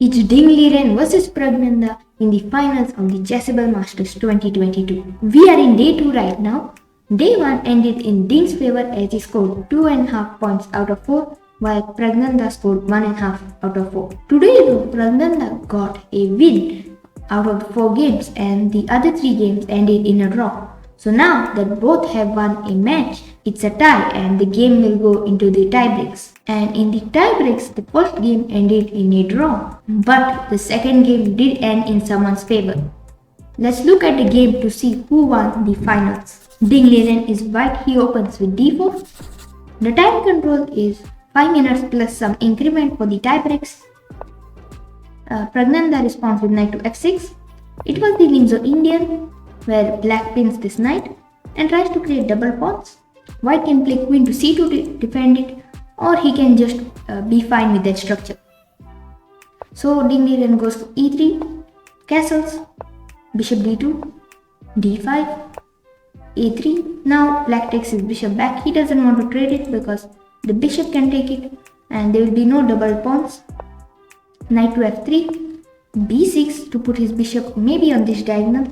It's Ding Liren versus Praggnanandhaa in the finals of the Chessable Masters 2022. We are in day 2 right now. Day 1 ended in Ding's favor as he scored 2.5 points out of 4, while Praggnanandhaa scored 1.5 out of 4. Today though, Praggnanandhaa got a win out of the 4 games and the other 3 games ended in a draw. So now that both have won a match, it's a tie and the game will go into the tie breaks. And in the tie breaks, the first game ended in a draw, but the second game did end in someone's favor. Let's look at the game to see who won the finals. Ding Liren is white, he opens with d4. The time control is 5 minutes plus some increment for the tie breaks. Praggnanandhaa responds with knight to f6. It was the Limzo Indian, where black pins this knight and tries to create double pawns. White can play queen to c2 to defend it, or he can just be fine with that structure. So Ding Liren goes to e3, castles, bishop d2, d5, a3. Now black takes his bishop back. He doesn't want to trade it because the bishop can take it and there will be no double pawns. Knight to f3, b6 to put his bishop maybe on this diagonal.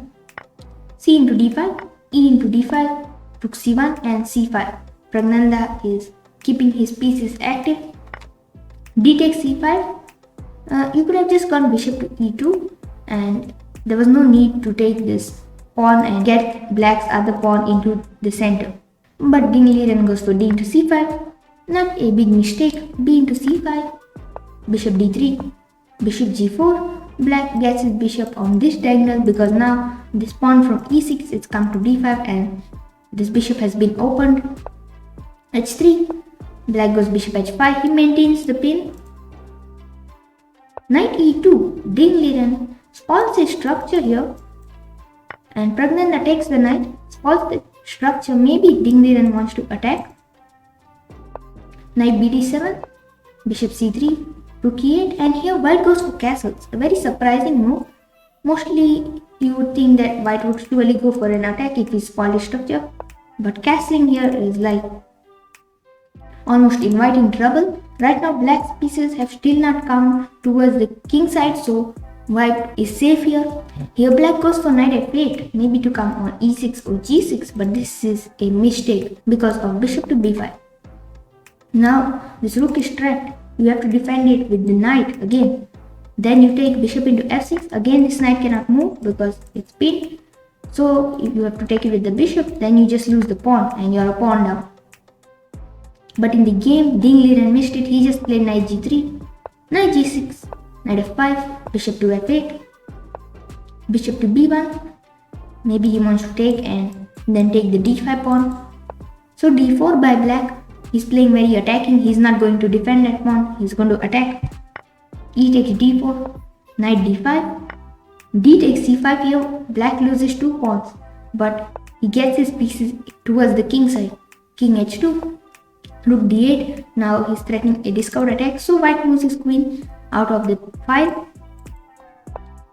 C into d5, e into d5, rook c1 and c5. Praggnanandhaa is keeping his pieces active. D takes c5. You could have just gone bishop to e2 and there was no need to take this pawn and get black's other pawn into the center. But Ding Liren goes for d into c5. Not a big mistake. b into c5, bishop d3, bishop g4. Black gets his bishop on this diagonal because now this pawn from e6 is come to d5 and this bishop has been opened. h3, black goes bishop h5, he maintains the pin. Knight e2, Ding Liren spoils his structure here and Praggnanandhaa takes the knight, spoils the structure. Maybe Ding Liren wants to attack. Knight bd7, bishop c3, rook e8, and here white goes for castles. A very surprising move. Mostly you would think that white would surely go for an attack if he spoiled his structure, but castling here is like almost inviting trouble. Right now black's pieces have still not come towards the king side, so white is safe here. Here black goes for knight f8, maybe to come on e6 or g6, but this is a mistake because of bishop to b5. Now this rook is trapped. You have to defend it with the knight again. Then you take bishop into f6. Again this knight cannot move because it's pinned. So if you have to take it with the bishop, then you just lose the pawn and you are a pawn down. But in the game, Ding Liren missed it. He just played knight g3, knight g6, knight f5, bishop to f8, bishop to b1. Maybe he wants to take and then take the d5 pawn. So d4 by black. He's playing very attacking. He's not going to defend that pawn. He's going to attack. E takes d4, knight d5, d takes c5 here. Black loses 2 pawns, but he gets his pieces towards the king side. King h2, rook d8. Now he's threatening a discount attack, so white moves his queen out of the file.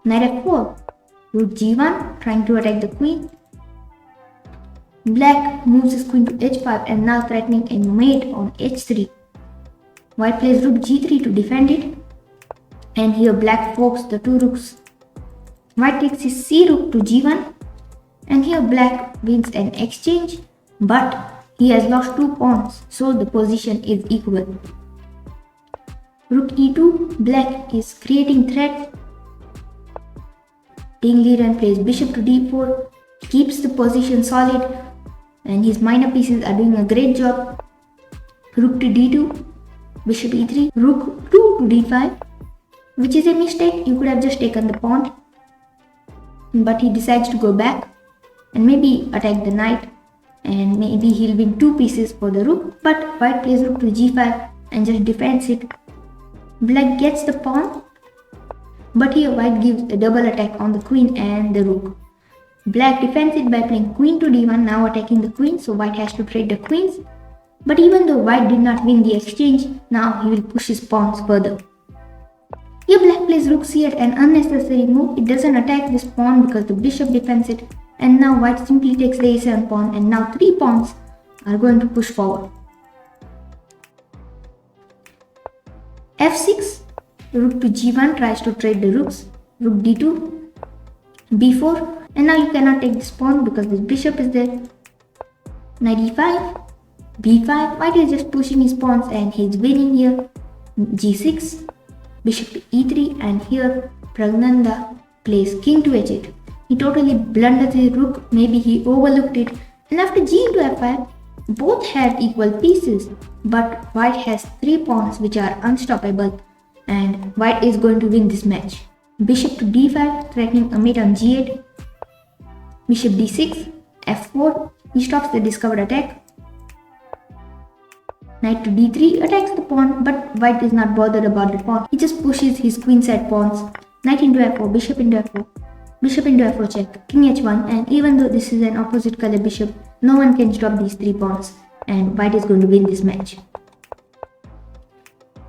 Knight f4, rook g1, trying to attack the queen. Black moves his queen to h5 and now threatening a mate on h3. White plays rook g3 to defend it. And here black forks the 2 rooks. White takes his c rook to g1. And here black wins an exchange. But he has lost 2 pawns, so the position is equal. Rook e2, black is creating threats. Ding Liren plays bishop to d4, keeps the position solid. And his minor pieces are doing a great job. Rook to d2, bishop e3, rook 2 to d5, which is a mistake. You could have just taken the pawn, but he decides to go back and maybe attack the knight, and maybe he'll win 2 pieces for the rook. But white plays rook to g5 and just defends it. Black gets the pawn, but here white gives a double attack on the queen and the rook. Black defends it by playing queen to d1, now attacking the queen, so white has to trade the queens. But even though white did not win the exchange, now he will push his pawns further. Here black plays rook c8, an unnecessary move. It doesn't attack this pawn because the bishop defends it. And now white simply takes the a7 pawn and now 3 pawns are going to push forward. f6, Rook to g1 tries to trade the rooks. Rook d2, b4, and now you cannot take this pawn because this bishop is there. Knight e5, b5, white is just pushing his pawns and he's winning here. g6, bishop to e3, and here Praggnanandhaa plays king to h8. He totally blundered his rook, maybe he overlooked it, and after g into f5, both had equal pieces, but white has 3 pawns which are unstoppable, and white is going to win this match. Bishop to d5, threatening a mate on g8. Bishop d6, f4, he stops the discovered attack. Knight to d3 attacks the pawn, but white is not bothered about the pawn. He just pushes his queenside pawns. Knight into f4, bishop into f4, bishop into f4 check, king h1, and even though this is an opposite color bishop, no one can stop these 3 pawns, and white is going to win this match.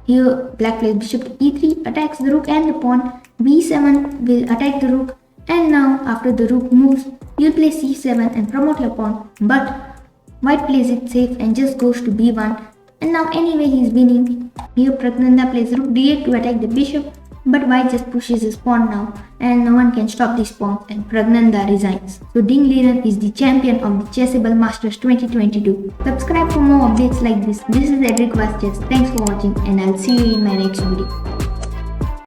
Here black plays bishop to e3, attacks the rook and the pawn. b7 will attack the rook, and now after the rook moves, you'll play c7 and promote your pawn, but white plays it safe and just goes to b1, and now anyway he's winning. Here Praggnanandhaa plays rook d8 to attack the bishop, but white just pushes his pawn now, and no one can stop these pawns, and Praggnanandhaa resigns. So Ding Liren is the champion of the Chessable Masters 2022. Subscribe for more updates like this. This is Edrick Vaz Chess. Thanks for watching, and I'll see you in my next video.